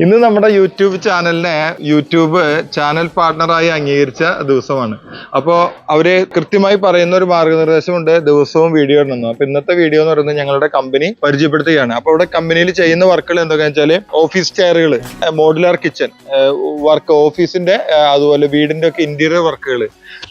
ഇന്ന് നമ്മുടെ യൂട്യൂബ് ചാനലിനെ യൂട്യൂബ് ചാനൽ പാർട്ണറായി അംഗീകരിച്ച ദിവസമാണ്. അപ്പോൾ അവര് കൃത്യമായി പറയുന്ന ഒരു മാർഗനിർദ്ദേശമുണ്ട്, ദിവസവും വീഡിയോ ഇടണമെന്ന്. അപ്പൊ ഇന്നത്തെ വീഡിയോ എന്ന് പറയുന്നത് ഞങ്ങളുടെ കമ്പനി പരിചയപ്പെടുത്തുകയാണ്. അപ്പൊ ഇവിടെ കമ്പനിയിൽ ചെയ്യുന്ന വർക്കുകൾ എന്തൊക്കെയാണെന്ന് വെച്ചാൽ ഓഫീസ് ചെയറുകൾ, മോഡുലാർ കിച്ചൺ വർക്ക്, ഓഫീസിന്റെ അതുപോലെ വീടിന്റെ ഒക്കെ ഇന്റീരിയർ വർക്കുകൾ,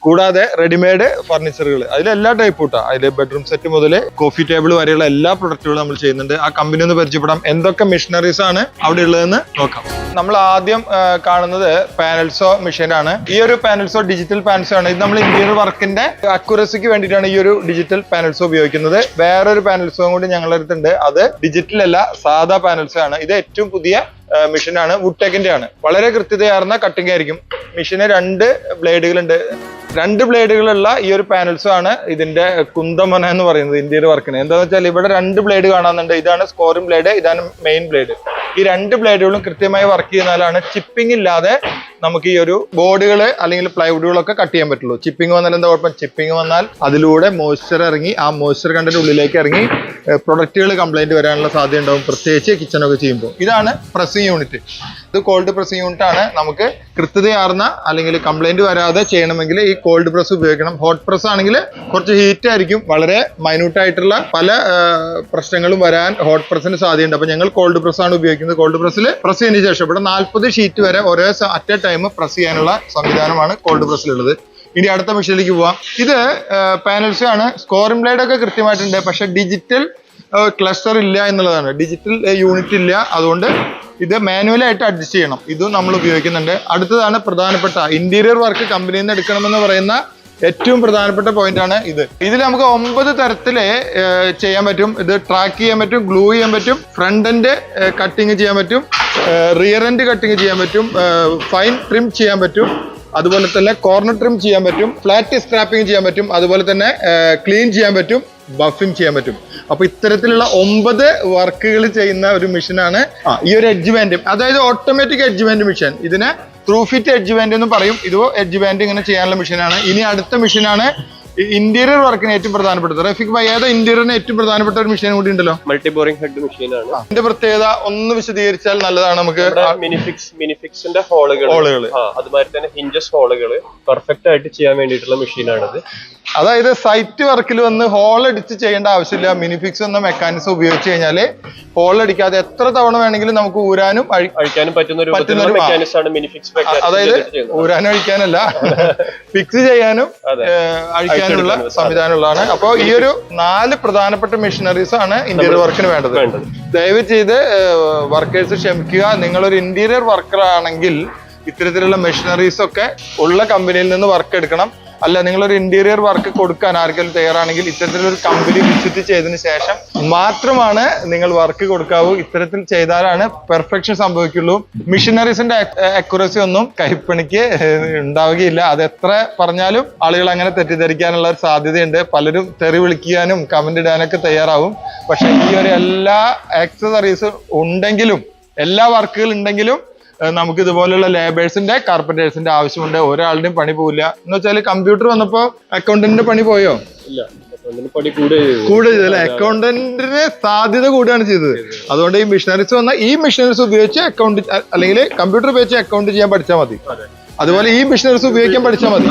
കൂടാതെ റെഡിമെയ്ഡ് ഫർണിച്ചറുകൾ, അതിലെല്ലാ ടൈപ്പ് കൂട്ടാ. അതിൽ ബെഡ്റൂം സെറ്റ് മുതൽ കോഫി ടേബിൾ വരെയുള്ള എല്ലാ പ്രൊഡക്റ്റുകളും നമ്മൾ ചെയ്യുന്നുണ്ട്. ആ കമ്പനി ഒന്ന് പരിചയപ്പെടാം, എന്തൊക്കെ മെഷീനറീസ് ആണ് അവിടെ ഉള്ളതെന്ന് നോക്കാം. നമ്മൾ ആദ്യം കാണുന്നത് പാനൽസോ മെഷീനാണ്. ഈ ഒരു പാനൽസോ ഡിജിറ്റൽ പാനൽസോ ആണ്. ഇത് നമ്മൾ ഇന്റീരിയർ വർക്കിന്റെ അക്യുറസിക്ക് വേണ്ടിയിട്ടാണ് ഈ ഒരു ഡിജിറ്റൽ പാനൽസോ ഉപയോഗിക്കുന്നത്. വേറൊരു പാനൽസോ കൂടി ഞങ്ങളുടെ അടുത്തുണ്ട്, അത് ഡിജിറ്റൽ അല്ല, സാധാ പാനൽസോ ആണ്. ഇത് ഏറ്റവും പുതിയ മെഷീനാണ്, വുഡ്ടെക്കിന്റെ ആണ്. വളരെ കൃത്യതയാർന്ന കട്ടിംഗ് ആയിരിക്കും. മെഷീന് 2 ബ്ലേഡുകളുണ്ട്. 2 ബ്ലേഡുകളുള്ള ഈ ഒരു പാനൽസും ആണ് ഇതിന്റെ കുന്തമന എന്ന് പറയുന്നത് ഇന്റീരിയർ വർക്കിന്. എന്താണെന്ന് വെച്ചാൽ ഇവിടെ 2 ബ്ലേഡ് കാണാനുണ്ട്. ഇതാണ് സ്കോറിംഗ് ബ്ലേഡ്, ഇതാണ് മെയിൻ ബ്ലേഡ്. ഈ 2 ബ്ലേഡുകളും കൃത്യമായി വർക്ക് ചെയ്യുന്നാലാണ് ചിപ്പിംഗ് ഇല്ലാതെ നമുക്ക് ഈ ഒരു ബോർഡുകൾ അല്ലെങ്കിൽ പ്ലൈവുഡുകളൊക്കെ കട്ട് ചെയ്യാൻ പറ്റുള്ളൂ. ചിപ്പിംഗ് വന്നാൽ എന്താ കുഴപ്പം? ചിപ്പിംഗ് വന്നാൽ അതിലൂടെ മോയ്സ്ചർ ഇറങ്ങി, ആ മോയ്സ്ചർ കണ്ടന്റ് ഉള്ളിലേക്ക് ഇറങ്ങി പ്രൊഡക്റ്റുകൾ കംപ്ലൈന്റ് വരാനുള്ള സാധ്യത ഉണ്ടാവും, പ്രത്യേകിച്ച് കിച്ചണൊക്കെ ചെയ്യുമ്പോൾ. ഇതാണ് പ്രസ്സിംഗ് യൂണിറ്റ്. ഇത് കോൾഡ് പ്രസ്സിംഗ് യൂണിറ്റ് ആണ്. നമുക്ക് കൃത്യതയാർന്ന അല്ലെങ്കിൽ കംപ്ലൈന്റ് വരാതെ ചെയ്യണമെങ്കിൽ ഈ കോൾഡ് പ്രസ് ഉപയോഗിക്കണം. ഹോട്ട് പ്രസ് ആണെങ്കിൽ കുറച്ച് ഹീറ്റ് ആയിരിക്കും, വളരെ മൈന്യൂട്ട് ആയിട്ടുള്ള പല പ്രശ്നങ്ങളും വരാൻ ഹോട്ട് പ്രസ്സിന് സാധ്യതയുണ്ട്. അപ്പൊ ഞങ്ങൾ കോൾഡ് പ്രസ് ആണ് ഉപയോഗിക്കുന്നത്. കോൾഡ് പ്രസ്സിൽ പ്രസ് ചെയ്തതിനു ശേഷം ഇവിടെ 40 ഷീറ്റ് വരെ ഒരേ അറ്റ് എ ടൈം പ്രസ് ചെയ്യാനുള്ള സംവിധാനമാണ് കോൾഡ് പ്രസ്സിലുള്ളത്. ഇനി അടുത്ത മെഷീനിലേക്ക് പോവാം. ഇത് പാനൽസ് ആണ്. സ്കോറിംഗ് ബ്ലേഡ് ഒക്കെ കൃത്യമായിട്ടുണ്ട്, പക്ഷെ ഡിജിറ്റൽ ക്ലസ്റ്റർ ഇല്ല എന്നുള്ളതാണ്. ഡിജിറ്റൽ യൂണിറ്റ് ഇല്ല, അതുകൊണ്ട് ഇത് മാനുവലായിട്ട് അഡ്ജസ്റ്റ് ചെയ്യണം. ഇതും നമ്മൾ ഉപയോഗിക്കുന്നുണ്ട്. അടുത്തതാണ് പ്രധാനപ്പെട്ട ഇന്റീരിയർ വർക്ക് കമ്പനിയിൽ നിന്ന് എടുക്കണമെന്ന് പറയുന്ന ഏറ്റവും പ്രധാനപ്പെട്ട പോയിന്റ് ആണ് ഇത്. ഇതിൽ നമുക്ക് 9 തരത്തില് ചെയ്യാൻ പറ്റും. ഇത് ട്രാക്ക് ചെയ്യാൻ പറ്റും, ഗ്ലൂ ചെയ്യാൻ പറ്റും, ഫ്രണ്ട് എൻഡ് കട്ടിങ് ചെയ്യാൻ പറ്റും, റിയർ എൻഡ് കട്ടിങ് ചെയ്യാൻ പറ്റും, ഫൈൻ ട്രിം ചെയ്യാൻ പറ്റും, അതുപോലെ തന്നെ കോർണർ ട്രിം ചെയ്യാൻ പറ്റും, ഫ്ലാറ്റ് സ്ക്രാപ്പിംഗ് ചെയ്യാൻ പറ്റും, അതുപോലെ തന്നെ ക്ലീൻ ചെയ്യാൻ പറ്റും, ബഫിംഗ് ചെയ്യാൻ പറ്റും. അപ്പൊ ഇത്തരത്തിലുള്ള 9 വർക്കുകൾ ചെയ്യുന്ന ഒരു മെഷീനാണ് ഈ ഒരു എഡ്ജ് ബാൻഡ്, അതായത് ഓട്ടോമാറ്റിക് എഡ്ജ് ബാൻഡ് മെഷീൻ. ഇതിനെ ത്രൂ ഫിറ്റ് എഡ്ജ് ബാൻഡ് എന്ന് പറയും. ഇത് എഡ്ജ് ബാൻഡ് ഇങ്ങനെ ചെയ്യാനുള്ള മെഷീനാണ്. ഇനി അടുത്ത മെഷീനാണ് ഇന്റീരിയർ വർക്കിന് ഏറ്റവും പ്രധാനപ്പെട്ടത്. റഫീഖ് ഭായി, ഏതാ ഇന്റീരിയറിന് ഏറ്റവും പ്രധാനപ്പെട്ട ഒരു മെഷീൻ കൂടി ഉണ്ടല്ലോ? മൾട്ടി ബോറിംഗ് ഹെഡ് മെഷീനാണ്. അതിന്റെ പ്രത്യേകത ഒന്ന് വിശദീകരിച്ചാൽ നല്ലതാണ്. നമുക്ക് മിനിഫിക്സിന്റെ ഹോളുകൾ, അതുമാതിരി തന്നെ ഹിഞ്ചസ് ഹോളുകൾ പെർഫെക്റ്റ് ആയിട്ട് ചെയ്യാൻ വേണ്ടിയിട്ടുള്ള മെഷീനാണിത്. അതായത് സൈറ്റ് വർക്കിൽ വന്ന് ഹോൾ അടിച്ച് ചെയ്യേണ്ട ആവശ്യമില്ല. മിനിഫിക്സ് എന്ന മെക്കാനിസം ഉപയോഗിച്ച് കഴിഞ്ഞാൽ ഹോൾ അടിക്കാതെ എത്ര തവണ വേണമെങ്കിലും നമുക്ക് ഊരാനും അഴിക്കാനും പറ്റുന്ന ഒരു മെക്കാനിസമാണ് മിനിഫിക്സ്. അതായത് ഊരാനും അഴിക്കാനല്ല, ഫിക്സ് ചെയ്യാനും അഴിക്കാനുള്ള സംവിധാനമുള്ളതാണ്. അപ്പോൾ ഈ ഒരു 4 പ്രധാനപ്പെട്ട മെഷീനറീസ് ആണ് ഇന്റീരിയർ വർക്കിന് വേണ്ടത്. ദയവ് ചെയ്ത് വർക്കേഴ്സ് ക്ഷമിക്കുക. നിങ്ങളൊരു ഇന്റീരിയർ വർക്കർ ആണെങ്കിൽ ഇത്തരത്തിലുള്ള മെഷീനറീസ് ഒക്കെ ഉള്ള കമ്പനിയിൽ നിന്ന് വർക്ക് എടുക്കണം. അല്ല, നിങ്ങളൊരു ഇന്റീരിയർ വർക്ക് കൊടുക്കാൻ ആർക്കെങ്കിലും തയ്യാറാണെങ്കിൽ ഇത്തരത്തിലൊരു കമ്പനി വിസിറ്റ് ചെയ്തതിന് ശേഷം മാത്രമാണ് നിങ്ങൾ വർക്ക് കൊടുക്കാവൂ. ഇത്തരത്തിൽ ചെയ്താലാണ് പെർഫെക്ഷൻ സംഭവിക്കുള്ളൂ. മെഷീനറീസിന്റെ അക്യുറസി ഒന്നും കൈപ്പണിക്ക് ഉണ്ടാവുകയില്ല. അത് എത്ര പറഞ്ഞാലും ആളുകൾ അങ്ങനെ തെറ്റിദ്ധരിക്കാനുള്ള ഒരു സാധ്യതയുണ്ട്. പലരും തെറി വിളിക്കാനും കമന്റ് ഇടാനൊക്കെ തയ്യാറാവും. പക്ഷെ ഈ ഒരു എല്ലാ ആക്സസറീസ് ഉണ്ടെങ്കിലും, എല്ലാ വർക്കുകൾ ഉണ്ടെങ്കിലും നമുക്ക് ഇതുപോലുള്ള ലേബേഴ്സിന്റെ, കാർപ്പന്റേഴ്സിന്റെ ആവശ്യമുണ്ട്. ഒരാളുടെയും പണി പോവില്ല. എന്ന് വെച്ചാൽ കമ്പ്യൂട്ടർ വന്നപ്പോ അക്കൗണ്ടന്റിന്റെ പണി പോയോ? ഇല്ല, കൂടുതൽ അക്കൗണ്ടന്റിന് സാധ്യത കൂടുകയാണ് ചെയ്തത്. അതുകൊണ്ട് ഈ മെഷീനറീസ് വന്നാൽ ഈ മെഷീനറീസ് ഉപയോഗിച്ച് അക്കൗണ്ട് അല്ലെങ്കിൽ കമ്പ്യൂട്ടർ ഉപയോഗിച്ച് അക്കൗണ്ട് ചെയ്യാൻ പഠിച്ചാൽ മതി. അതുപോലെ ഈ മെഷീനറീസ് ഉപയോഗിക്കാൻ പഠിച്ചാൽ മതി.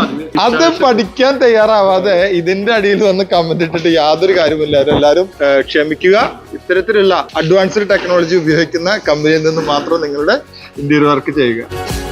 അത് പഠിക്കാൻ തയ്യാറാവാതെ ഇതിന്റെ അടിയിൽ വന്ന് കമന്റ് ഇട്ടിട്ട് യാതൊരു കാര്യമില്ല. എല്ലാവരും ക്ഷമിക്കുക. ഇത്തരത്തിലുള്ള അഡ്വാൻസ്ഡ് ടെക്നോളജി ഉപയോഗിക്കുന്ന കമ്പനിയിൽ നിന്ന് മാത്രം നിങ്ങളുടെ ഇന്റീരിയർ വർക്ക് ചെയ്യുക.